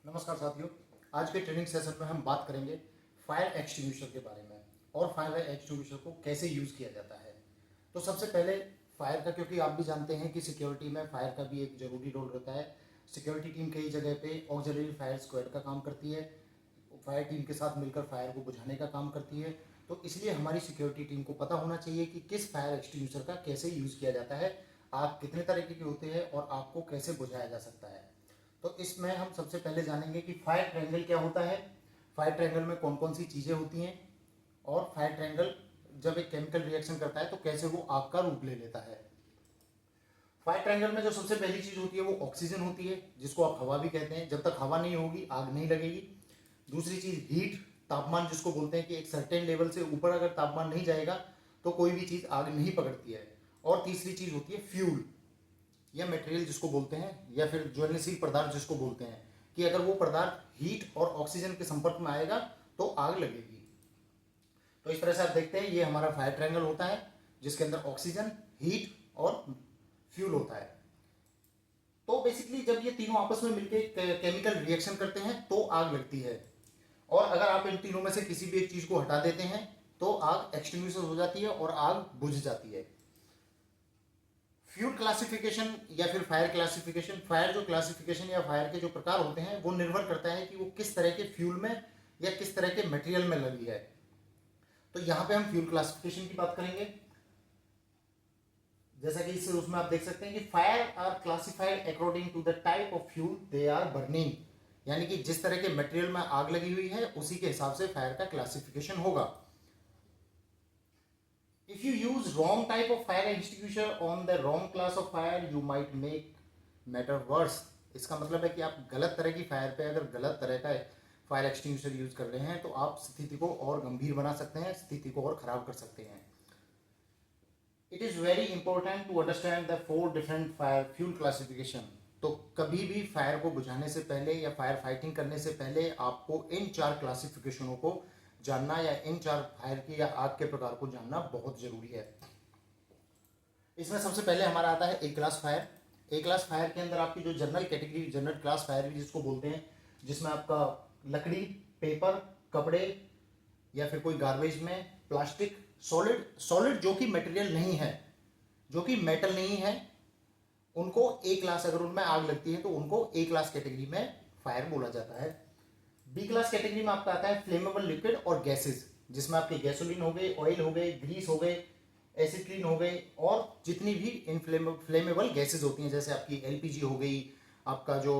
नमस्कार साथियों। आज के ट्रेनिंग सेशन में हम बात करेंगे फायर एक्सटिंग्विशर के बारे में और फायर एक्सटिंग्विशर को कैसे यूज़ किया जाता है। तो सबसे पहले फायर का, क्योंकि आप भी जानते हैं कि सिक्योरिटी में फायर का भी एक ज़रूरी रोल रहता है। सिक्योरिटी टीम कई जगह पे ऑक्सिलरी फायर स्क्वाड का काम करती है, फायर टीम के साथ मिलकर फायर को बुझाने का काम करती है। तो इसलिए हमारी सिक्योरिटी टीम को पता होना चाहिए कि किस फायर एक्सटिंग्विशर का कैसे यूज़ किया जाता है, आग कितने तरीके के होते हैं और आग को कैसे बुझाया जा सकता है। तो इसमें हम सबसे पहले जानेंगे कि फायर ट्रायंगल क्या होता है, फायर ट्रायंगल में कौन कौन सी चीज़ें होती हैं और फायर ट्रायंगल जब एक केमिकल रिएक्शन करता है तो कैसे वो आग का रूप ले लेता है। फायर ट्रायंगल में जो सबसे पहली चीज़ होती है वो ऑक्सीजन होती है, जिसको आप हवा भी कहते हैं। जब तक हवा नहीं होगी आग नहीं लगेगी। दूसरी चीज़ हीट, तापमान जिसको बोलते हैं कि एक सर्टेन लेवल से ऊपर अगर तापमान नहीं जाएगा तो कोई भी चीज़ आग नहीं पकड़ती है। और तीसरी चीज़ होती है फ्यूल या मटेरियल जिसको बोलते हैं, या फिर ज्वलनशील पदार्थ जिसको बोलते हैं, कि अगर वो पदार्थ हीट और ऑक्सीजन के संपर्क में आएगा तो आग लगेगी। तो इस तरह से आप देखते हैं ये हमारा फायर ट्रायंगल होता है जिसके अंदर ऑक्सीजन, हीट और फ्यूल होता है। तो बेसिकली जब ये तीनों आपस में मिलकर केमिकल रिएक्शन करते हैं तो आग लगती है। और अगर आप इन तीनों में से किसी भी एक चीज को हटा देते हैं तो आग एक्सटिंग्विश हो जाती है और आग बुझ जाती है। फ्यूल क्लासिफिकेशन या फिर फायर क्लासिफिकेशन, फायर जो क्लासिफिकेशन या फायर के जो प्रकार होते हैं वो निर्भर करता है कि वो किस तरह के फ्यूल में या किस तरह के मटेरियल में लगी है। तो यहां पे हम फ्यूल क्लासिफिकेशन की बात करेंगे। जैसा कि इस उसमें आप देख सकते हैं कि fire are classified according to the type of fuel they are burning, यानी कि जिस तरह के मटेरियल में आग लगी हुई है उसी के हिसाब से फायर का क्लासिफिकेशन होगा। If you use wrong type of fire extinguisher on the wrong class of fire, you might make matter worse. इसका मतलब है कि आप गलत तरह की फायर पे अगर गलत तरह का फायर एक्सटिंग्विशर यूज कर रहे हैं तो आप स्थिति को और गंभीर बना सकते हैं, स्थिति को और खराब कर सकते हैं। It is very important to understand the 4 different fire fuel classification. तो कभी भी फायर को बुझाने से पहले या फायर फाइटिंग करने से पहले आपको इन 4 क्लासिफिकेशनों को जानना या इन 4 फायर की या आग के प्रकार को जानना बहुत जरूरी है। इसमें सबसे पहले हमारा आता है A class fire. A class fire के अंदर आपकी जो general category, general class fire भी जिसको बोलते हैं, जिसमें आपका लकड़ी, पेपर, कपड़े या फिर कोई गार्बेज में, प्लास्टिक, सॉलिड जो कि मटेरियल नहीं है, जो कि मेटल नहीं है, उनको ए क्लास, अगर उनमें आग लगती है तो उनको ए क्लास कैटेगरी में फायर बोला जाता है। बी क्लास कैटेगरी में आपका आता है फ्लेमेबल लिक्विड और गैसेस, जिसमें आपके गैसोलीन हो गए, ऑयल हो गए, ग्रीस हो गए, एसिट्रीन हो गए और जितनी भी फ्लेमेबल गैसेस होती हैं, जैसे आपकी एलपीजी हो गई, आपका जो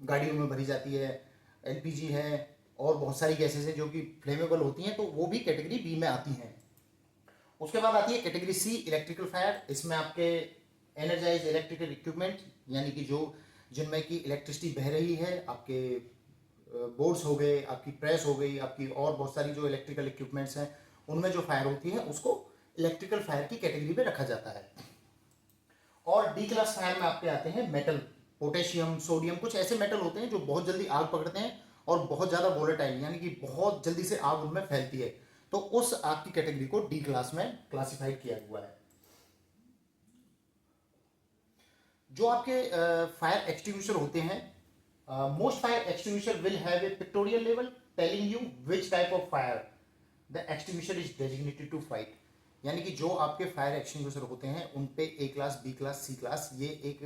गाड़ियों में भरी जाती है एलपीजी है, और बहुत सारी गैसेस हैं जो कि फ्लेमेबल होती हैं, तो वो भी कैटेगरी बी में आती हैं। उसके बाद आती है कैटेगरी सी इलेक्ट्रिकल फायर। इसमें आपके एनर्जाइज इलेक्ट्रिकल इक्विपमेंट, यानी कि जो जिनमें की इलेक्ट्रिसिटी बह रही है, आपके बोर्ड्स हो गए, आपकी प्रेस हो गई, आपकी और बहुत सारी जो इलेक्ट्रिकल इक्विपमेंट्स हैं उनमें जो फायर होती है उसको इलेक्ट्रिकल फायर की कैटेगरी में रखा जाता है। और डी क्लास फायर में आपके आते हैं मेटल, पोटेशियम, सोडियम, कुछ ऐसे मेटल होते हैं जो बहुत जल्दी आग पकड़ते हैं और बहुत ज़्यादा वोलेटाइल, यानी कि बहुत जल्दी से आग उनमें फैलती है। तो उस आग की कैटेगरी को डी क्लास में क्लासिफाइड किया हुआ है। जो आपके फायर एक्सटिंग्विशर होते हैं, most fire extinguisher will have a pictorial label telling you which type of fire the extinguisher is designated to fight। यानी कि जो आपके फायर एक्सटिंग्विशर होते हैं उन पे ए क्लास, बी क्लास, सी क्लास, ये एक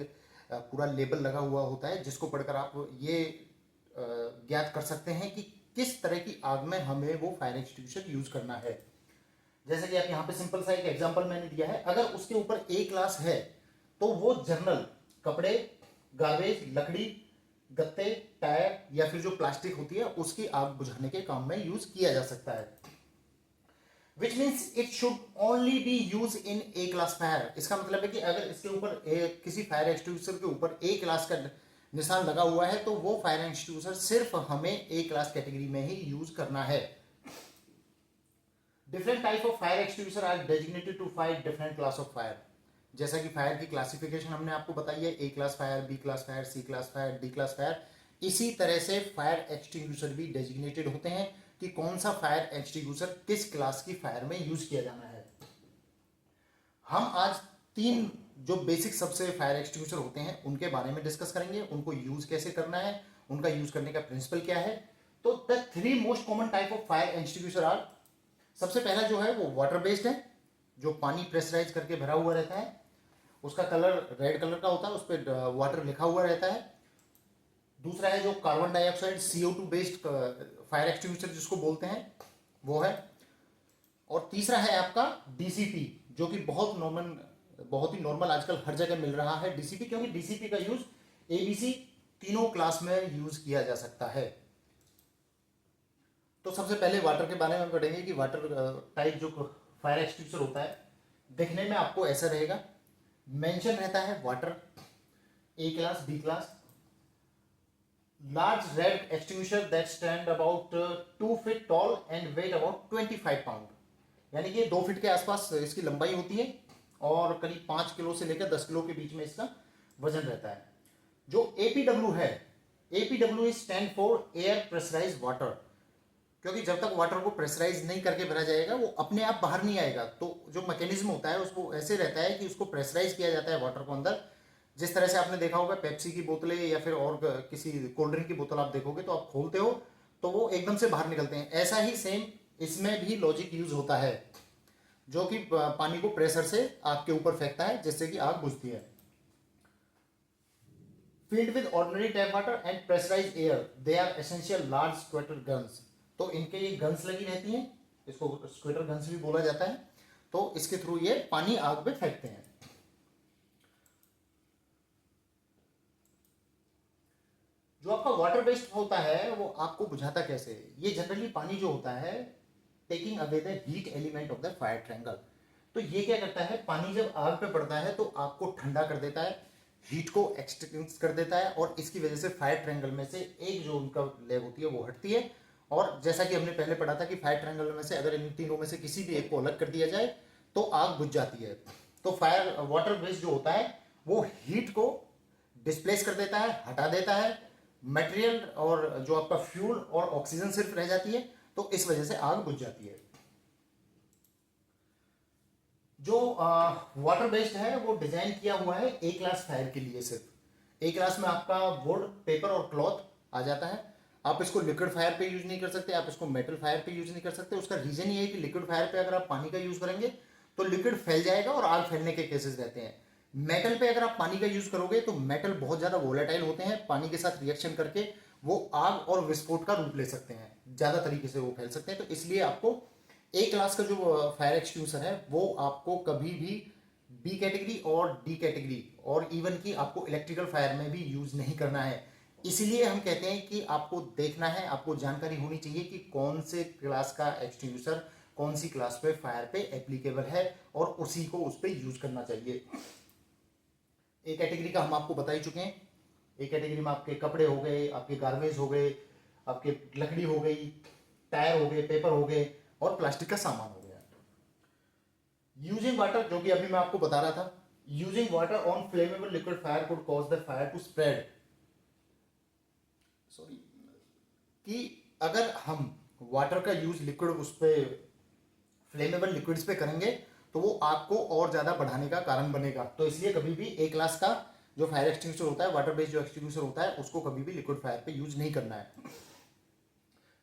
पूरा लेबल लगा हुआ होता है जिसको पढ़कर आप ये ज्ञात कर सकते हैं कि किस तरह की आग में हमें वो फायर एक्सटिंग्विशर यूज करना है। जैसे कि आप यहाँ पे सिंपल सा एक एग्जांपल मैंने दिया है, अगर उसके ऊपर ए क्लास है तो वो जर्नल कपड़े, गार्बेज, लकड़ी, गत्ते, टायर या फिर जो प्लास्टिक होती है उसकी आग बुझाने के काम में यूज किया जा सकता है। Which means it should only B use in A class fire. इसका मतलब है कि अगर इसके ऊपर किसी फायर एक्सटिंग्विशर के ऊपर ए क्लास का निशान लगा हुआ है तो वो फायर एक्सटिंग्विशर सिर्फ हमें ए क्लास कैटेगरी में ही यूज करना है। Different type of fire extinguisher are designated to fight different class of fire. जैसा कि फायर की क्लासिफिकेशन हमने आपको बताई है, A class fire, B class fire, C class fire, D class fire, इसी तरह से फायर एक्सटिंग्विशर भी डेजिग्नेटेड होते हैं कि कौन सा फायर एक्सटिंग्विशर किस क्लास की फायर में यूज किया जाना है। हम आज 3 जो बेसिक सबसे फायर एक्सटिंग्विशर होते हैं उनके बारे में डिस्कस करेंगे, उनको यूज कैसे करना है, उनका यूज करने का प्रिंसिपल क्या है। तो the 3 most common type of fire extinguisher are, सबसे पहला जो है वो वाटर बेस्ड है, जो पानी प्रेशराइज करके भरा हुआ रहता है, उसका कलर रेड कलर का होता है, उस पर वाटर लिखा हुआ रहता है। दूसरा है जो carbon dioxide CO2 based fire extinguisher जिसको बोलते हैं, वो है। और तीसरा है आपका DCP, जो कि बहुत ही नॉर्मल आजकल हर जगह मिल रहा है DCP, क्योंकि DCP का यूज ABC तीनों क्लास में यूज किया जा सकता है। तो सबसे पहले वाटर के बारे में पढ़ेंगे कि वाटर टाइप जो फायर एक्सटिंग्विशर होता है देखने में आपको ऐसा रहेगा। मेंशन रहता है water A class, B class, large red extinguisher that stand about 2 feet tall and weight about 25 pound, यानी कि 2 फीट के आसपास इसकी लंबाई होती है और करीब 5 किलो से लेकर 10 किलो के बीच में इसका वजन रहता है। जो APW है, APW stand for air pressurize water, क्योंकि जब तक वाटर को प्रेशराइज नहीं करके भरा जाएगा वो अपने आप बाहर नहीं आएगा। तो जो मैकेनिज्म होता है उसको ऐसे रहता है कि उसको प्रेशराइज किया जाता है वाटर को अंदर। जिस तरह से आपने देखा होगा पेप्सी की बोतलें या फिर और किसी कोल्ड ड्रिंक की बोतल आप देखोगे तो आप खोलते हो तो वो एकदम से बाहर निकलते हैं, ऐसा ही सेम इसमें भी लॉजिक यूज होता है, जो कि पानी को प्रेशर से आग के ऊपर फेंकता है जिससे कि आग बुझती है। Filled with ordinary tap water and pressurized air, they are essential large squirter guns। तो इनके ये गन्स लगी रहती हैं, इसको स्क्वेटर गन्स भी बोला जाता है। तो इसके थ्रू ये पानी आग पे फेंकते हैं। जो आपका वाटर बेस्ड होता है वो आपको बुझाता कैसे है? ये जनरली पानी जो होता है taking away the heat element of the fire triangle. तो ये क्या करता है, पानी जब आग पे पड़ता है तो आग को ठंडा कर देता है, हीट को एक्सटेंस कर देता है और इसकी वजह से फायर ट्रायंगल में से एक जो उनका लेग होती है वो हटती है। और जैसा कि हमने पहले पढ़ा था कि फायर ट्रायंगल में से अगर इन तीनों में से किसी भी एक को अलग कर दिया जाए तो आग बुझ जाती है। तो फायर वाटर बेस्ड जो होता है वो हीट को डिस्प्लेस कर देता है, हटा देता है, मटेरियल और जो आपका फ्यूल और ऑक्सीजन सिर्फ रह जाती है, तो इस वजह से आग बुझ जाती है। जो वाटर बेस्ड है वो डिजाइन किया हुआ है A क्लास फायर के लिए। सिर्फ A क्लास में आपका वुड, पेपर और क्लॉथ आ जाता है। आप इसको लिक्विड फायर पे यूज नहीं कर सकते, आप इसको मेटल फायर पे यूज नहीं कर सकते। उसका रीजन ये है कि लिक्विड फायर पे अगर आप पानी का यूज करेंगे तो लिक्विड फैल जाएगा और आग फैलने के केसेस रहते हैं। मेटल पे अगर आप पानी का यूज करोगे तो मेटल बहुत ज्यादा वोलेटाइल होते हैं, पानी के साथ रिएक्शन करके वो आग और विस्फोट का रूप ले सकते हैं, ज्यादा तरीके से वो फैल सकते हैं। तो इसलिए आपको A क्लास का जो फायर एक्सटिंग्विशर है वो आपको कभी भी B कैटेगरी और D कैटेगरी और इवन की आपको इलेक्ट्रिकल फायर में भी यूज नहीं करना है। इसीलिए हम कहते हैं कि आपको देखना है, आपको जानकारी होनी चाहिए कि कौन से क्लास का एक्सटिंग्विशर कौन सी क्लास पे फायर पे एप्लीकेबल है और उसी को उस पर यूज करना चाहिए। A कैटेगरी का हम आपको बता ही चुके हैं। A कैटेगरी में आपके कपड़े हो गए, आपके गार्बेज हो गए, आपके लकड़ी हो गई, टायर हो गए, पेपर हो गए और प्लास्टिक का सामान हो गया। यूजिंग वाटर, जो कि अभी मैं आपको बता रहा था, using water on flammable liquid fire could cause the fire to spread. Sorry, कि अगर हम वाटर का यूज लिक्विड उस पर फ्लेमेबल लिक्विड्स पे करेंगे तो वो आग को और ज्यादा बढ़ाने का कारण बनेगा। तो इसलिए कभी भी A क्लास का जो फायर एक्सटिंग्विशर होता है, वाटर बेस्ड जो एक्सटिंग्विशर होता है, उसको कभी भी लिक्विड फायर पे यूज नहीं करना है।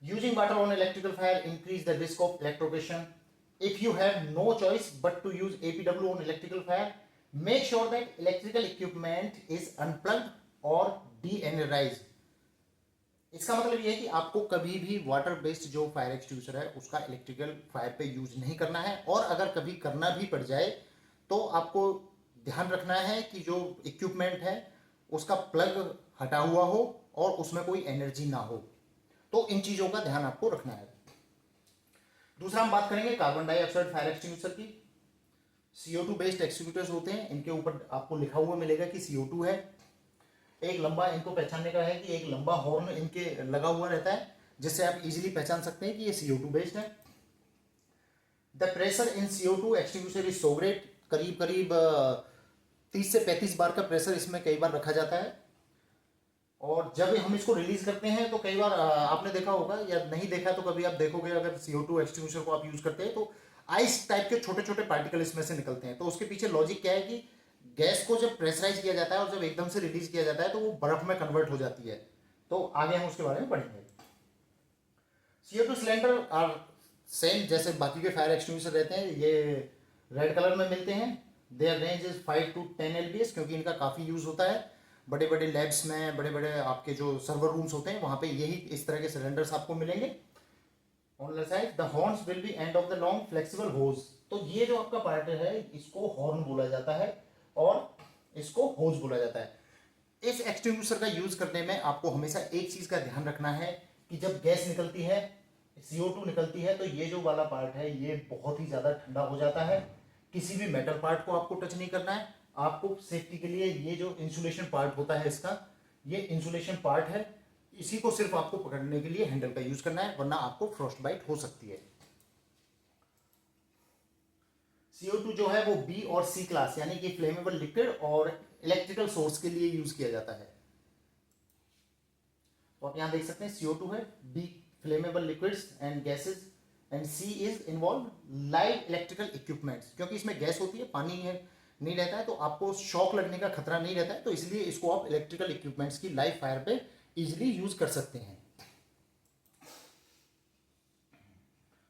Using water on electrical fire increase the risk of electrocution. If you have no choice but to use APW on electrical fire, make sure that electrical equipment is unplugged or de-energized। इसका मतलब यह है कि आपको कभी भी water based जो fire extinguisher है उसका इलेक्ट्रिकल फायर पे यूज नहीं करना है, और अगर कभी करना भी पड़ जाए तो आपको ध्यान रखना है कि जो इक्विपमेंट है उसका प्लग हटा हुआ हो और उसमें कोई एनर्जी ना हो। तो इन चीजों का ध्यान आपको रखना है। दूसरा हम बात करेंगे कार्बन डाइऑक्साइड फायर एक्सटिंग्विशर की। CO2 बेस्ड एक्सटिंग्विशर्स होते हैं, इनके ऊपर आपको लिखा हुआ मिलेगा कि CO2 है। एक लंबा, इनको पहचानने का है कि एक लंबा हॉर्न इनके लगा हुआ रहता है जिससे आप इजीली पहचान सकते हैं कि ये CO2 बेस्ड है। The pressure in CO2 extinguisher is so great, करीब करीब 30 से 35 बार का प्रेशर इसमें कई बार रखा जाता है। और जब हम इसको रिलीज करते हैं तो कई बार आपने देखा होगा या नहीं देखा तो कभी आप देखोगे, अगर CO2 एक्सटिंग्विशर को आप यूज करते हैं तो आइस टाइप के छोटे छोटे पार्टिकल इसमें से निकलते हैं। तो उसके पीछे लॉजिक क्या है कि गैस को जब प्रेशराइज किया जाता है और जब एकदम से रिलीज किया जाता है तो वो बर्फ में कन्वर्ट हो जाती है। तो आगे हम उसके बारे में पढ़ेंगे। CO2 सिलेंडर आर सेम जैसे बाकी के फायर एक्सटिंग्विशर रहते हैं, ये रेड कलर में मिलते हैं। Their range is 5 to 10 LBS, क्योंकि इनका काफ़ी यूज़ होता है बड़े बड़े लैब्स में, बड़े बड़े आपके जो सर्वर रूम्स होते हैं वहाँ पे यही इस तरह के सिलेंडर्स आपको मिलेंगे। On the side the horns will be end of the long flexible hose. तो ये जो आपका पार्ट है इसको हॉर्न बोला जाता है और इसको होज बोला जाता है। इस एक्सटिंग्विशर का यूज करने में आपको हमेशा एक चीज का ध्यान रखना है कि जब गैस निकलती है, CO2 निकलती है, तो ये जो वाला पार्ट है ये बहुत ही ज्यादा ठंडा हो जाता है। किसी भी मेटल पार्ट को आपको टच नहीं करना है। आपको सेफ्टी के लिए ये जो इंसुलेशन पार्ट होता है इसका, ये इंसुलेशन पार्ट है, इसी को सिर्फ आपको पकड़ने के लिए हैंडल का यूज करना है, वरना आपको फ्रॉस्ट बाइट हो सकती है। CO2 जो है वो B और C क्लास यानी कि फ्लेमेबल लिक्विड और इलेक्ट्रिकल सोर्स के लिए यूज किया जाता है। तो आप यहां देख सकते हैं CO2 है, B flammable liquids and gases, and C is involve live electrical equipments. क्योंकि इसमें गैस होती है, पानी है नहीं रहता है, तो आपको शॉक लगने का खतरा नहीं रहता है, तो इसलिए इसको आप इलेक्ट्रिकल इक्विपमेंट्स की लाइव फायर पे इजिली यूज कर सकते हैं।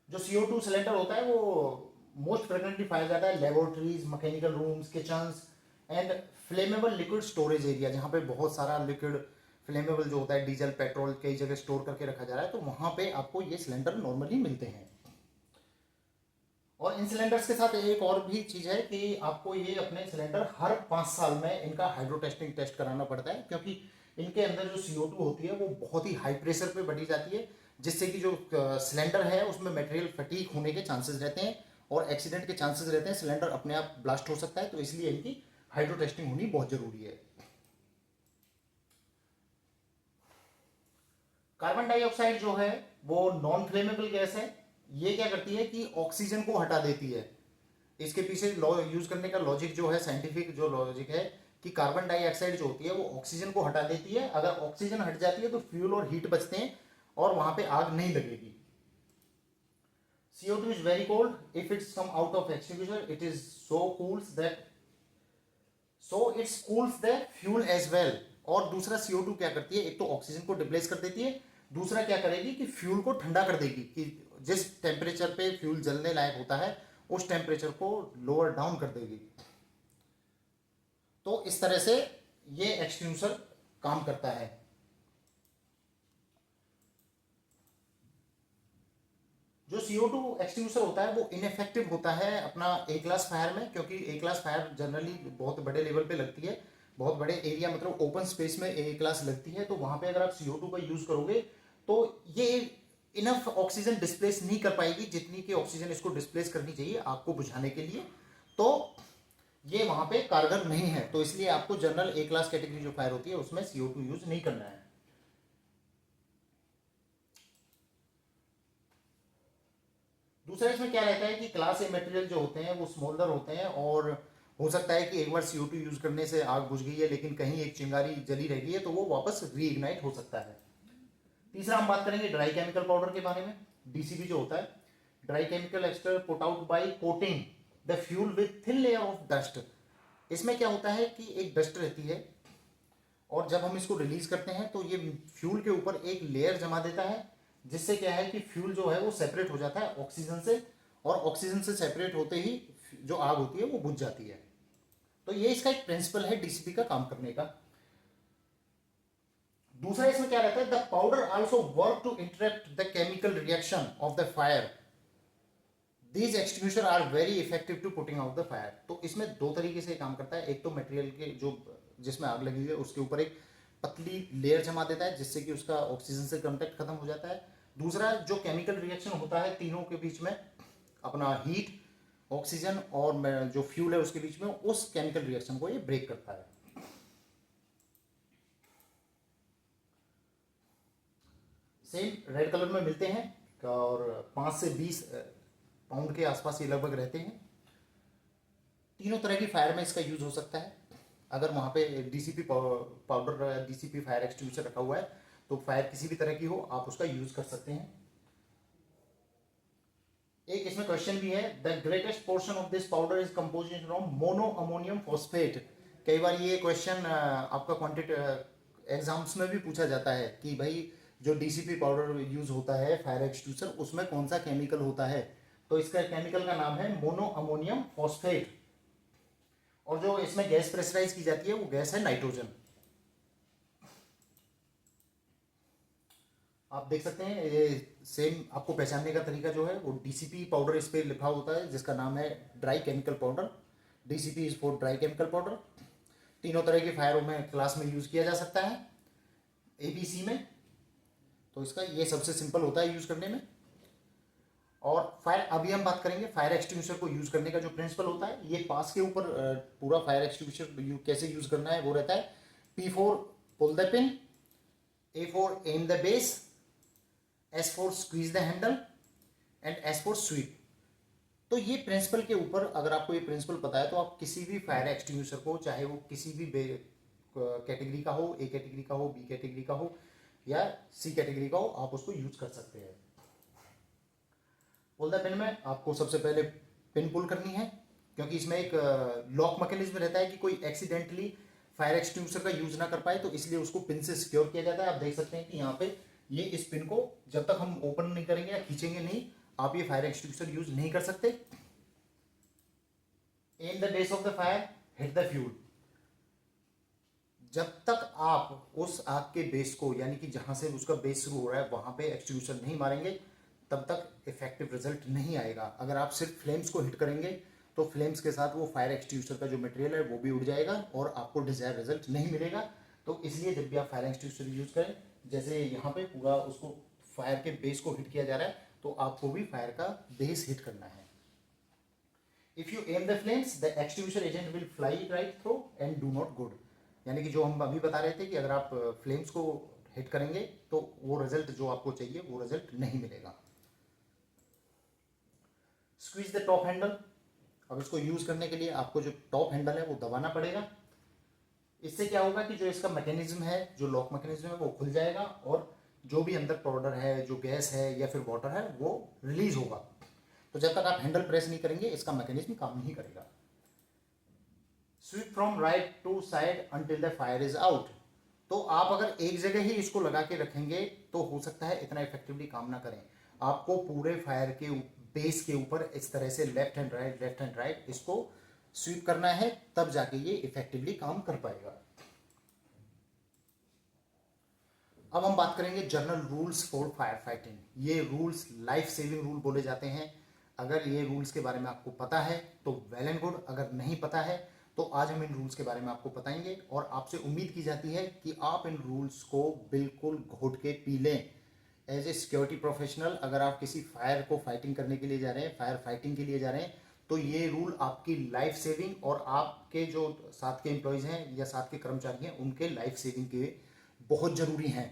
जो CO2 सिलेंडर होता है वो मोस्ट फ्रिक्वेंटली पाया जाता है laboratories, mechanical rooms, kitchens and flammable liquid storage area, जहाँ पे बहुत सारा लिक्विड फ्लेमेबल जो होता है डीजल पेट्रोल कई जगह स्टोर करके रखा जा रहा है, तो वहाँ पे आपको ये सिलेंडर नॉर्मली मिलते हैं। और इन सिलेंडर्स के साथ एक और भी चीज़ है कि आपको ये अपने सिलेंडर हर 5 साल में इनका हाइड्रो टेस्टिंग टेस्ट कराना पड़ता है, क्योंकि इनके अंदर जो CO2 होती है वो बहुत ही हाई प्रेशर पे बढ़ी जाती है, जिससे कि जो सिलेंडर है उसमें मटेरियल फटीक होने के चांसेस रहते हैं और एक्सीडेंट के चांसेस रहते हैं, सिलेंडर अपने आप ब्लास्ट हो सकता है, तो इसलिए इनकी हाइड्रो टेस्टिंग होनी बहुत जरूरी है। कार्बन डाइऑक्साइड जो है वो नॉन फ्लेमेबल गैस है। ये क्या करती है कि ऑक्सीजन को हटा देती है। इसके पीछे यूज करने का लॉजिक जो है, साइंटिफिक जो लॉजिक है कि कार्बन डाइऑक्साइड जो होती है वो ऑक्सीजन को हटा देती है। अगर ऑक्सीजन हट जाती है तो फ्यूल और हीट बचते हैं और वहां पे आग नहीं लगेगी। CO2 is very cold. If it's come out of extinguisher, it is it cools the fuel as well. और दूसरा CO2 क्या करती है, एक तो ऑक्सीजन को डिप्लेस कर देती है, दूसरा क्या करेगी कि फ्यूल को ठंडा कर देगी, कि जिस टेम्परेचर पे फ्यूल जलने लायक होता है उस टेम्परेचर को लोअर डाउन कर देगी। तो इस तरह से ये एक्सटिंग्विशर काम करता है। जो CO2 एक्सटिंग्विशर होता है वो इनफेक्टिव होता है अपना A क्लास फायर में, क्योंकि A क्लास फायर जनरली बहुत बड़े लेवल पे लगती है, बहुत बड़े एरिया मतलब ओपन स्पेस में A क्लास लगती है, तो वहां पे अगर आप CO2 का यूज करोगे तो ये इनफ ऑक्सीजन डिस्प्लेस नहीं कर पाएगी जितनी की ऑक्सीजन इसको डिस्प्लेस करनी चाहिए आग को बुझाने के लिए, तो ये वहां पे कारगर नहीं है। तो इसलिए आपको जनरल A क्लास कैटेगरी जो फायर होती है उसमें CO2 यूज नहीं करना है। दूसरा इसमें क्या रहता है कि क्लास ए मटेरियल जो होते हैं वो स्मोल्डर होते हैं, और हो सकता है कि एक बार CO2 यूज करने से आग बुझ गई है लेकिन कहीं एक चिंगारी जली रह गई है तो वो वापस रीइग्नाइट हो सकता है। तीसरा हम बात करेंगे ड्राई केमिकल पाउडर के बारे में। DCP जो होता है, dry chemical Exter put out by coating the fuel with thin layer of dust. इसमें क्या होता है कि एक डस्ट रहती है और जब हम इसको रिलीज करते हैं तो ये फ्यूल के ऊपर एक लेयर जमा देता है, जिससे क्या है कि फ्यूल जो है वो सेपरेट हो जाता है ऑक्सीजन से, और ऑक्सीजन से सेपरेट होते ही जो आग होती है वो बुझ जाती है। तो ये इसका एक प्रिंसिपल है DCP का काम करने का। दूसरा इसमें क्या रहता है, the powder also work to interrupt the chemical reaction of the fire. These extinguisher are very effective to putting out the fire. तो इसमें दो तरीके से काम करता है, एक तो मटेरियल के जो जिसमें आग लगी हुई है उसके ऊपर एक पतली लेयर जमा देता है जिससे कि उसका ऑक्सीजन से कांटेक्ट खत्म हो जाता है। दूसरा जो केमिकल रिएक्शन होता है तीनों के बीच में, अपना हीट, ऑक्सीजन और जो फ्यूल है उसके बीच में, उस केमिकल रिएक्शन को ये ब्रेक करता है। सेम रेड कलर में मिलते हैं और 5 से 20 पाउंड के आसपास ये लगभग रहते हैं। तीनों तरह की फायर में इसका यूज हो सकता है। अगर वहाँ पे DCP powder, DCP fire extinguisher रखा हुआ है तो फायर किसी भी तरह की हो आप उसका यूज कर सकते हैं। एक इसमें क्वेश्चन भी है, the greatest portion of this powder is composed from mono ammonium phosphate. कई बार ये क्वेश्चन आपका क्वांटिटी एग्जाम्स में भी पूछा जाता है कि भाई जो डीसीपी पाउडर यूज होता है फायर एक्सटिंग्विशर, उसमें कौन सा केमिकल होता है। तो इसका केमिकल का नाम है मोनो अमोनियम फॉस्फेट, और जो इसमें गैस प्रेशराइज की जाती है वो गैस है नाइट्रोजन। आप देख सकते हैं ये सेम आपको पहचानने का तरीका जो है वो डीसीपी पाउडर इस पे लिखा होता है, जिसका नाम है dry chemical powder. DCP is for dry chemical powder. तीनों तरह के फायरों में क्लास में यूज किया जा सकता है, एबीसी में। तो इसका ये सबसे सिंपल होता है यूज करने में। और फायर, अभी हम बात करेंगे फायर एक्सटिंग्विशर को यूज करने का जो प्रिंसिपल होता है। ये पास के ऊपर पूरा फायर एक्सटिंग्विशर कैसे यूज करना है वो रहता है। P4 pull the pin, A4 aim the base, S4 squeeze the handle and S4 sweep. तो ये प्रिंसिपल के ऊपर अगर आपको ये प्रिंसिपल पता है तो आप किसी भी फायर एक्सटिंग्विशर को, चाहे वो किसी भी कैटेगरी का हो, ए कैटेगरी का हो, बी कैटेगरी का हो या सी कैटेगरी का हो, आप उसको यूज कर सकते हैं। पुल द पिन में आपको सबसे पहले पिन पुल करनी है, क्योंकि इसमें एक लॉक मैकेनिज्म रहता है कि कोई एक्सीडेंटली फायर एक्सटिंग्विशर का यूज ना कर पाए, तो इसलिए उसको पिन से सिक्योर किया जाता है। आप देख सकते हैं कि यहाँ पे ये इस पिन को जब तक हम ओपन नहीं करेंगे या खींचेंगे नहीं, आप ये फायर एक्सटिंग्विशर यूज नहीं कर सकते। M the base of the fire, hit the fuel. जब तक आप उस आग के बेस को, यानी कि जहां से उसका बेस शुरू हो रहा है वहां पे एक्सटिंग्विशर नहीं मारेंगे, तब तक इफेक्टिव रिजल्ट नहीं आएगा। अगर आप सिर्फ फ्लेम्स को हिट करेंगे तो फ्लेम्स के साथ वो फायर एक्सटिंग्विशर का जो मटेरियल है वो भी उड़ जाएगा और आपको डिजायर रिजल्ट नहीं मिलेगा। तो इसलिए जब भी आप फायर एक्सटिंग्विशर यूज करें, जैसे यहाँ पे पूरा उसको फायर के बेस को हिट किया जा रहा है, तो आपको भी फायर का बेस हिट करना है। If you am the flames, the extinguisher agent will fly right through and do not good. यानी कि जो हम अभी बता रहे थे कि अगर आप फ्लेम्स को हिट करेंगे तो वो रिजल्ट जो आपको चाहिए वो रिजल्ट नहीं मिलेगा। Squeeze the top handle. अब इसको यूज करने के लिए आपको जो टॉप हैंडल है वो दबाना पड़ेगा। इससे क्या होगा कि जो इसका मैकेनिज्म है, जो लॉक मैकेनिज्म है वो खुल जाएगा और जो भी अंदर पाउडर है, जो गैस है या फिर वाटर है, वो रिलीज होगा। तो जब तक आप हैंडल प्रेस नहीं करेंगे इसका मैकेनिज्म काम नहीं करेगा। Sweep from right to side until the fire is out. तो आप अगर एक जगह ही इसको लगा के रखेंगे तो हो सकता है इतना इफेक्टिवली काम ना करें। आपको पूरे फायर के बेस के ऊपर इस तरह से लेफ्ट हैंड राइट इसको स्वीप करना है, तब जाके ये इफेक्टिवली काम कर पाएगा। अब हम बात करेंगे general rules for fire fighting. ये रूल्स लाइफ सेविंग रूल बोले जाते हैं। अगर ये रूल्स के बारे में आपको पता है तो वेल एंड गुड, अगर नहीं पता है तो आज हम इन रूल्स के बारे में आपको बताएंगे और आपसे उम्मीद की जाती है कि आप इन रूल्स को बिल्कुल घोट के पी लें। एज ए सिक्योरिटी प्रोफेशनल, अगर आप किसी फायर को फाइटिंग करने के लिए जा रहे हैं, फायर फाइटिंग के लिए जा रहे हैं, तो ये रूल आपकी लाइफ सेविंग और आपके जो साथ के एम्प्लॉयज़ हैं या साथ के कर्मचारी हैं उनके लाइफ सेविंग के बहुत ज़रूरी हैं।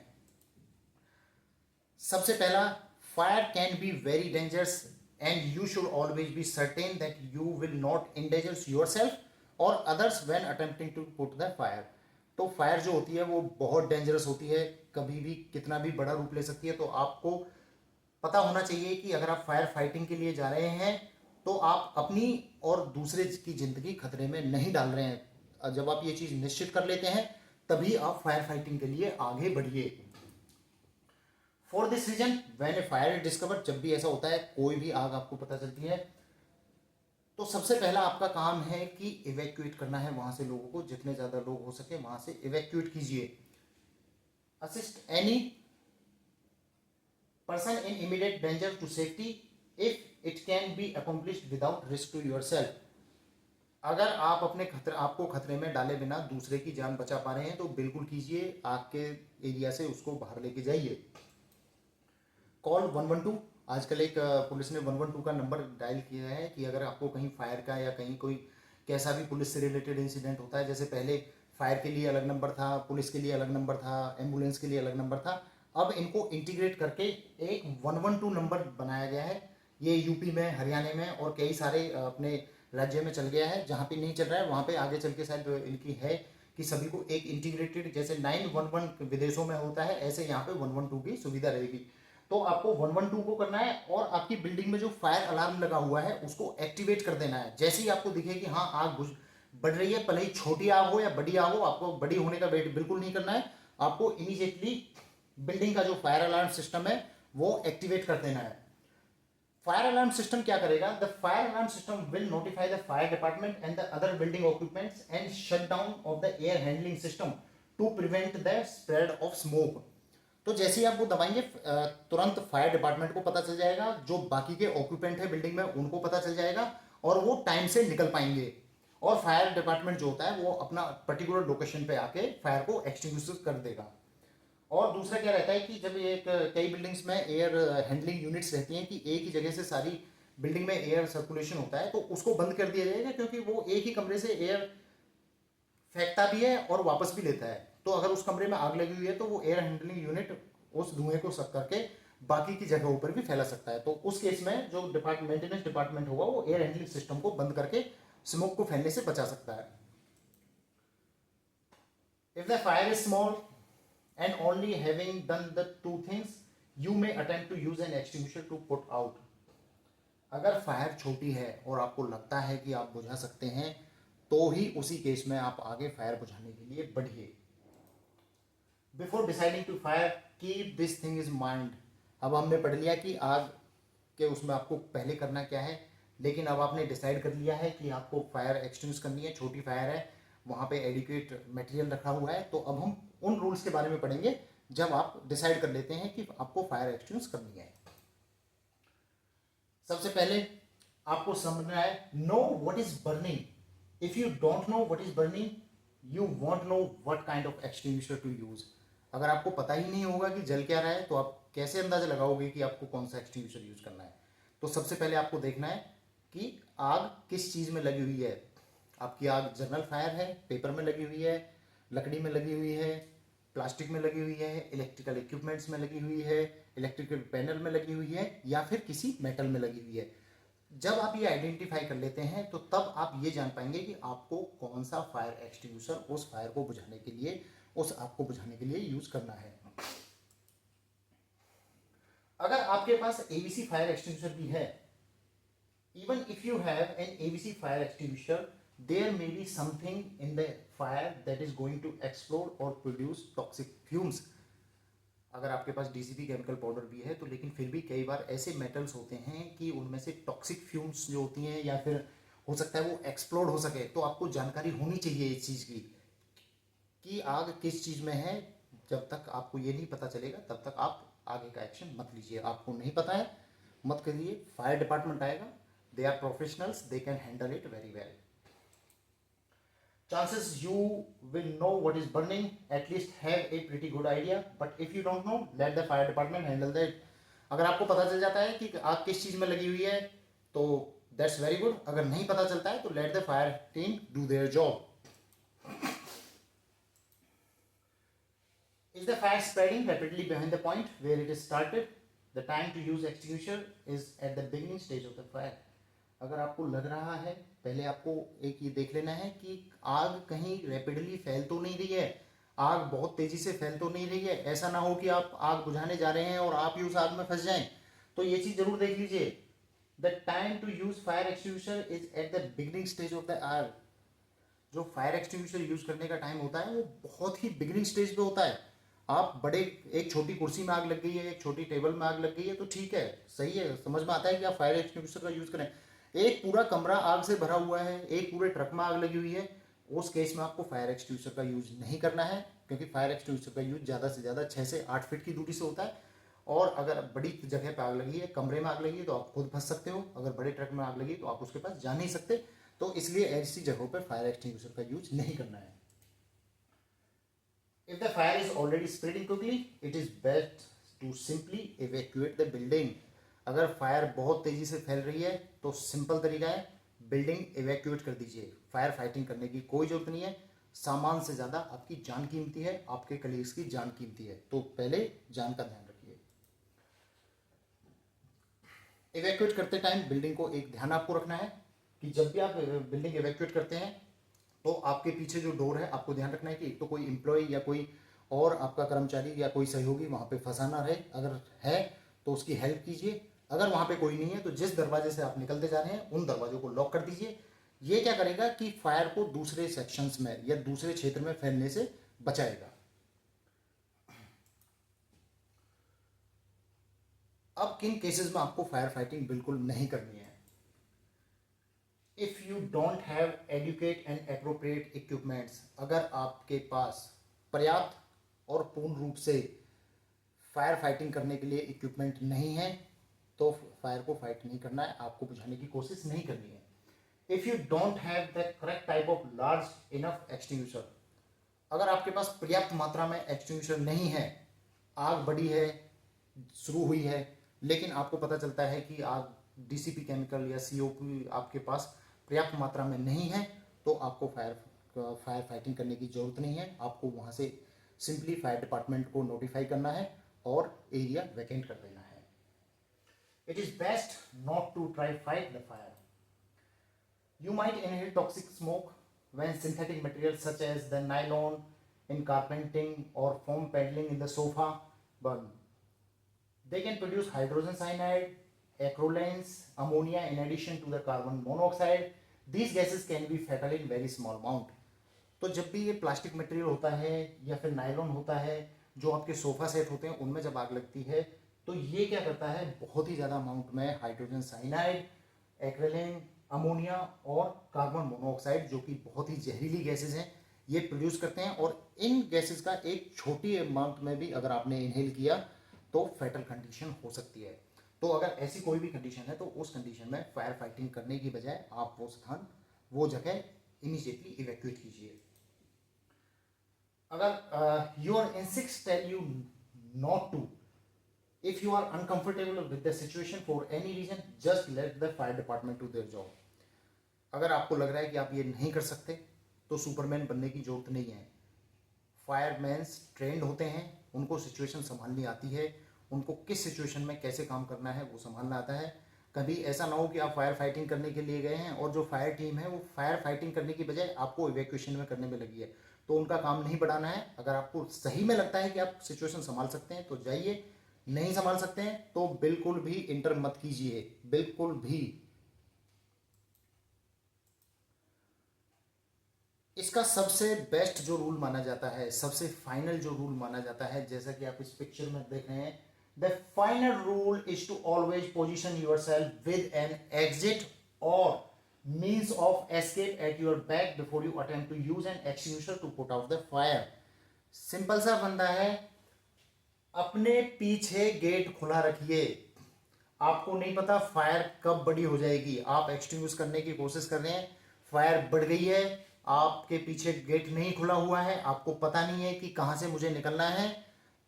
सबसे पहला, fire can be very dangerous and you should always be certain that you will not endanger yourself और others when attempting to put the fire. तो फायर जो होती है वो बहुत डेंजरस होती है, कभी भी कितना भी बड़ा रूप ले सकती है। तो आपको पता होना चाहिए कि अगर आप फायर फाइटिंग के लिए जा रहे हैं तो आप अपनी और दूसरे की जिंदगी खतरे में नहीं डाल रहे हैं। जब आप ये चीज निश्चित कर लेते हैं तभी आप फायर फाइटिंग के लिए आगे बढ़िए। For this reason when a fire is discovered, जब भी ऐसा होता है कोई भी आग आपको पता चलती है, तो सबसे पहला आपका काम है कि इवैक्यूएट करना है वहां से लोगों को, जितने ज्यादा लोग हो सके वहां से इवैक्यूएट कीजिए। Assist any person in immediate danger to safety if it can be accomplished without risk to yourself. अगर आप अपने आपको खतरे में डाले बिना दूसरे की जान बचा पा रहे हैं तो बिल्कुल कीजिए, आग के एरिया से उसको बाहर लेके जाइए। कॉल 112। आजकल एक पुलिस ने 112 का नंबर डायल किया है कि अगर आपको कहीं फायर का या कहीं कोई कैसा भी पुलिस से रिलेटेड इंसिडेंट होता है, जैसे पहले फायर के लिए अलग नंबर था, पुलिस के लिए अलग नंबर था, एम्बुलेंस के लिए अलग नंबर था, अब इनको इंटीग्रेट करके एक 112 नंबर बनाया गया है। ये यूपी में, हरियाणा में और कई सारे अपने राज्य में चल गया है। जहाँ पे नहीं चल रहा है वहाँ पे आगे चल के शायद इनकी है कि सभी को एक इंटीग्रेटेड, जैसे 911 विदेशों में होता है, ऐसे यहाँ पे 112 की सुविधा रहेगी। तो आपको 112 को करना है और आपकी बिल्डिंग में जो फायर अलार्म लगा हुआ है उसको एक्टिवेट कर देना है। जैसे ही आपको दिखे कि हाँ आग बढ़ रही है, भले ही छोटी आग हो या बड़ी आग हो, आपको बड़ी होने का वेट बिल्कुल नहीं करना है। आपको इमीडिएटली बिल्डिंग का जो फायर अलार्म सिस्टम है वो एक्टिवेट कर देना है। फायर अलार्म सिस्टम क्या करेगा? The fire alarm system will notify the fire department and the other building occupants and shut down of the air handling system to prevent the spread of smoke. तो जैसे ही आप वो दबाएंगे तुरंत fire department को पता चल जाएगा, जो बाकी के ऑक्यूपेंट है बिल्डिंग में उनको पता चल जाएगा और वो टाइम से निकल पाएंगे। और फायर डिपार्टमेंट जो होता है वो अपना पर्टिकुलर लोकेशन पे आके फायर को एक्सटिंग्विश कर देगा। और दूसरा क्या रहता है कि जब एक कई बिल्डिंग्स में एयर हैंडलिंग यूनिट्स रहती हैं कि एक ही जगह से सारी बिल्डिंग में एयर सर्कुलेशन होता है, तो उसको बंद कर दिया जाएगा, क्योंकि वो एक ही कमरे से एयर फेंकता भी है और वापस भी लेता है। तो अगर उस कमरे में आग लगी हुई है तो वो एयर हैंडलिंग यूनिट उस धुएं को सक करके बाकी की जगहों पर भी फैला सकता है। तो उस केस में जो मेंटेनेंस डिपार्टमेंट होगा वो एयर हैंडलिंग सिस्टम को बंद करके स्मोक को फैलने से बचा सकता है। If the fire is small and only having done the two things you may attempt to use an extinguisher to put out। अगर फायर छोटी है और आपको लगता है कि आप बुझा सकते हैं तो ही उसी केस में आप आगे फायर बुझाने के लिए बढ़िए। Before deciding to fire keep this thing is mind. अब हमने पढ़ लिया कि आग के उसमें आपको पहले करना क्या है, लेकिन अब आपने डिसाइड कर लिया है कि आपको फायर एक्सटिंग्विश करनी है, छोटी फायर है, वहाँ पे एडिक्वेट मटेरियल रखा हुआ है। तो अब हम उन रूल्स के बारे में पढ़ेंगे जब आप डिसाइड कर लेते हैं कि आपको फायर एक्सटिंग्विश करनी है। सबसे पहले आपको समझना है know what is burning. If you don't know what is burning you won't know what kind of extinguisher to use. अगर आपको पता ही नहीं होगा कि जल क्या रहा है तो आप कैसे अंदाजा लगाओगे कि आपको कौन सा एक्सटिंग्विशर यूज करना है। तो सबसे पहले आपको देखना है कि आग किस चीज़ में लगी हुई है। आपकी आग जनरल फायर है, पेपर में लगी हुई है, लकड़ी में लगी हुई है, प्लास्टिक में लगी हुई है, इलेक्ट्रिकल इक्विपमेंट्स में लगी हुई है, इलेक्ट्रिकल पैनल में लगी हुई है, या फिर किसी मेटल में लगी हुई है। जब आप ये आइडेंटिफाई कर लेते हैं तो तब आप ये जान पाएंगे कि आपको कौन सा फायर एक्सटिंग्विशर उस फायर को बुझाने के लिए, उस आग को बुझाने के लिए यूज करना है। अगर आपके पास एबीसी फायर एक्सटिंग्विशर भी है, even if you have an ABC fire extinguisher, there may be something in the fire that is going to explode or produce toxic fumes। अगर आपके पास डीसीपी केमिकल पाउडर भी है तो लेकिन फिर भी कई बार ऐसे मेटल्स होते हैं कि उनमें से टॉक्सिक फ्यूम्स जो होती हैं या फिर हो सकता है वो एक्सप्लोड हो सके। तो आपको जानकारी होनी चाहिए इस चीज़ की कि आग किस चीज़ में है। जब तक आपको ये नहीं पता चलेगा तब तक आप आगे का एक्शन मत लीजिए। आपको नहीं पता है मत करिए, फायर डिपार्टमेंट आएगा, they are professionals, they can handle it very well। chances you will know what is burning, at least have a pretty good idea, but if you don't know let the fire department handle that। अगर आपको पता चल जाता है कि आग किस चीज में लगी हुई है तो that's very good। अगर नहीं पता चलता है तो let the fire team do their job। is the fire spreading rapidly behind the point where it is started? the time to use extinguisher is at the beginning stage of the fire। अगर आपको लग रहा है, पहले आपको एक ये देख लेना है कि आग कहीं रैपिडली फैल तो नहीं रही है, आग बहुत तेजी से फैल तो नहीं रही है। ऐसा ना हो कि आप आग बुझाने जा रहे हैं और आप ही उस आग में फंस जाएं। तो ये चीज जरूर देख लीजिए। The time to use fire extinguisher is at the beginning stage of the आग। जो फायर एक्सटिंग्विशर यूज करने का टाइम होता है वो बहुत ही बिगिनिंग स्टेज पे होता है। आप बड़े एक छोटी कुर्सी में आग लग गई है, एक छोटी टेबल में आग लग गई है तो ठीक है, सही है, समझ में आता है कि आप फायर एक्सटिंग्विशर का यूज करें। एक पूरा कमरा आग से भरा हुआ है, एक पूरे ट्रक में आग लगी हुई है, उस केस में आपको फायर एक्सटिंग्विशर का यूज नहीं करना है, क्योंकि फायर एक्सटिंग्विशर का यूज ज़्यादा से ज़्यादा 6 से 8 फीट की दूरी से होता है। और अगर बड़ी जगह पर आग लगी है, कमरे में आग लगी है तो आप खुद फंस सकते हो, अगर बड़े ट्रक में आग लगी तो आप उसके पास जा नहीं सकते। तो इसलिए ऐसी जगहों पर फायर एक्सटिंग्विशर का यूज नहीं करना है। If the fire is already spreading quickly, it is best to simply evacuate the building। अगर फायर बहुत तेजी से फैल रही है तो सिंपल तरीका है, बिल्डिंग इवैक्यूएट कर दीजिए। फायर फाइटिंग करने की कोई जरूरत नहीं है। सामान से ज़्यादा आपकी जान कीमती है, आपके कलीग्स की जान कीमती है, तो पहले जान का ध्यान रखिए। इवैक्यूएट करते टाइम बिल्डिंग को एक ध्यान आपको रखना है कि जब भी आप बिल्डिंग इवैक्यूएट करते हैं तो आपके पीछे जो डोर है आपको ध्यान रखना है कि एक तो कोई एम्प्लॉय या कोई और आपका कर्मचारी या कोई सहयोगी वहाँ पे फंसा ना रहे। अगर है तो उसकी हेल्प कीजिए। अगर वहाँ पे कोई नहीं है तो जिस दरवाजे से आप निकलते जा रहे हैं उन दरवाजों को लॉक कर दीजिए। ये क्या करेगा कि फायर को दूसरे सेक्शंस में या दूसरे क्षेत्र में फैलने से बचाएगा। अब किन केसेस में आपको फायर फाइटिंग बिल्कुल नहीं करनी है? If you don't have educate and appropriate equipments, अगर आपके पास पर्याप्त और पूर्ण रूप से फायर फाइटिंग करने के लिए इक्विपमेंट नहीं है तो फायर को फाइट नहीं करना है, आपको बुझाने की कोशिश नहीं करनी है। If you don't have the correct type of large enough extinguisher, अगर आपके पास पर्याप्त मात्रा में एक्सटिंग्विशर नहीं है, आग बड़ी है, शुरू हुई है, लेकिन आपको पता चलता है कि आग डीसीपी केमिकल या सीओपी आपके पास पर्याप्त मात्रा में नहीं है, तो आपको फायर फाइटिंग करने की जरूरत नहीं है। आपको वहाँ से सिंपली फायर डिपार्टमेंट को नोटिफाई करना है और एरिया वैकेंट कर देना है। It is best not to try fight the fire. You might inhale toxic smoke when synthetic materials such as the nylon in carpeting or foam paneling in the sofa burn. They can produce hydrogen cyanide, acroleins, ammonia in addition to the carbon monoxide. These gases can be fatal in very small amount. तो जब भी ये plastic material होता है या फिर nylon होता है जो आपके सोफा सेट होते हैं उनमें जब आग लगती है तो ये क्या करता है, बहुत ही ज़्यादा अमाउंट में हाइड्रोजन साइनाइड, एक्रेलिन, अमोनिया और कार्बन मोनोऑक्साइड जो कि बहुत ही जहरीली गैसेज हैं ये प्रोड्यूस करते हैं। और इन गैसेज का एक छोटी अमाउंट में भी अगर आपने इनहेल किया तो फैटल कंडीशन हो सकती है। तो अगर ऐसी कोई भी कंडीशन है तो उस कंडीशन में फायर फाइटिंग करने की बजाय आप वो जगह इमीडिएटली इवैक्यूएट कीजिए। अगर your instincts tell you not to, if you are uncomfortable with the situation for any reason, just let the fire department do their job. अगर आपको लग रहा है कि आप ये नहीं कर सकते तो सुपरमैन बनने की जरूरत नहीं है। फायरमैन्स ट्रेंड होते हैं, उनको सिचुएशन संभालनी आती है, उनको किस सिचुएशन में कैसे काम करना है वो संभालना आता है। कभी ऐसा ना हो कि आप फायर फाइटिंग करने के लिए गए हैं और जो फायर टीम है वो फायर फाइटिंग करने की बजाय आपको इवैक्यूएशन में करने में लगी है, तो उनका काम नहीं बढ़ाना है। अगर आपको सही में लगता है कि आप सिचुएशन संभाल सकते हैं तो जाइए, नहीं संभाल सकते हैं तो बिल्कुल भी इंटर मत कीजिए, बिल्कुल भी। इसका सबसे बेस्ट जो रूल माना जाता है, सबसे फाइनल जो रूल माना जाता है, जैसा कि आप इस पिक्चर में देख रहे हैं, the final rule is to always position yourself with an exit और means of escape at your back before you attempt to use an extinguisher to put out the fire. Simple सा फंडा है, अपने पीछे गेट खुला रखिए। आपको नहीं पता फायर कब बड़ी हो जाएगी, आप एक्सटिंग्विश करने की कोशिश कर रहे हैं, फायर बढ़ गई है, आपके पीछे गेट नहीं खुला हुआ है, आपको पता नहीं है कि कहाँ से मुझे निकलना है,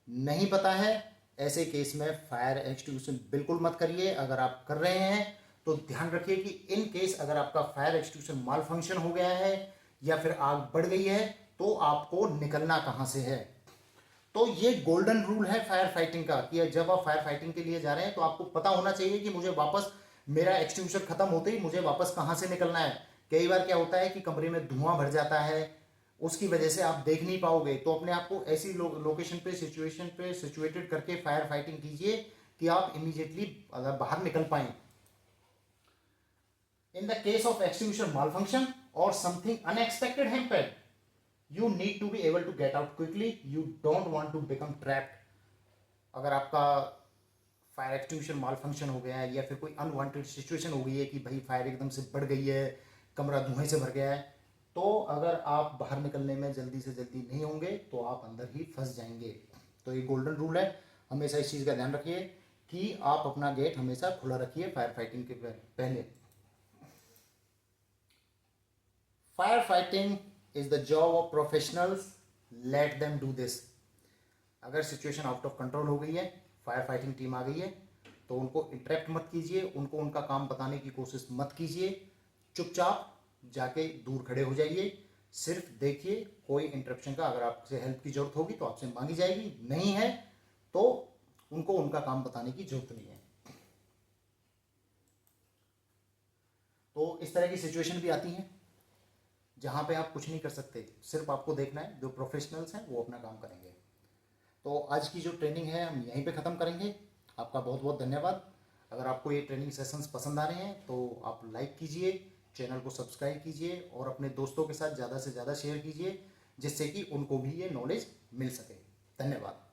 नहीं पता है, ऐसे केस में फायर एक्सटिंग्विशन बिल्कुल मत करिए। अगर आप कर रहे हैं तो ध्यान रखिए कि इन केस अगर आपका फायर एक्सटिंग्विशन माल फंक्शन हो गया है या फिर आग बढ़ गई है तो आपको निकलना कहाँ से है। तो ये गोल्डन रूल है फायर फाइटिंग का कि जब आप फायर फाइटिंग के लिए जा रहे हैं तो आपको पता होना चाहिए कि मुझे वापस मेरा एक्सटिंग्विशर खत्म होते ही मुझे वापस कहाँ से निकलना है। कई बार क्या होता है कि कमरे में धुआं भर जाता है, उसकी वजह से आप देख नहीं पाओगे, तो अपने आप को ऐसी लोकेशन पे सिचुएशन पे सिचुएटेड करके फायर फाइटिंग कीजिए कि आप इमीडिएटली बाहर निकल पाएं। In the case of extinguisher malfunction or something unexpected happened, you need to be able to get out quickly. You don't want to become trapped. अगर आपका फायर एक्सटिंग्विशर माल function हो गया है या फिर कोई अनवांटेड सिचुएशन हो गई है कि भाई फायर एकदम से बढ़ गई है, कमरा धुएं से भर गया है, तो अगर आप बाहर निकलने में जल्दी से जल्दी नहीं होंगे तो आप अंदर ही फंस जाएंगे। तो ये गोल्डन रूल है, हमेशा इस चीज़ का ध्यान रखिए कि आप अपना गेट हमेशा खुला रखिए फायर फाइटिंग के पहले। Firefighting is the job of professionals. Let them do this. अगर सिचुएशन आउट ऑफ कंट्रोल हो गई है, फायर फाइटिंग टीम आ गई है, तो उनको इंटरप्ट मत कीजिए, उनको उनका काम बताने की कोशिश मत कीजिए, चुपचाप जाके दूर खड़े हो जाइए, सिर्फ देखिए कोई इंटरप्शन का अगर आपसे हेल्प की जरूरत होगी तो आपसे मांगी जाएगी, नहीं है तो उनको उनका काम बताने की जरूरत नहीं है। तो इस तरह की सिचुएशन भी आती हैं जहाँ पे आप कुछ नहीं कर सकते, सिर्फ आपको देखना है, जो प्रोफेशनल्स हैं वो अपना काम करेंगे। तो आज की जो ट्रेनिंग है हम यहीं पे ख़त्म करेंगे। आपका बहुत बहुत धन्यवाद। अगर आपको ये ट्रेनिंग सेशंस पसंद आ रहे हैं तो आप लाइक कीजिए, चैनल को सब्सक्राइब कीजिए और अपने दोस्तों के साथ ज़्यादा से ज़्यादा शेयर कीजिए, जिससे कि उनको भी ये नॉलेज मिल सके। धन्यवाद।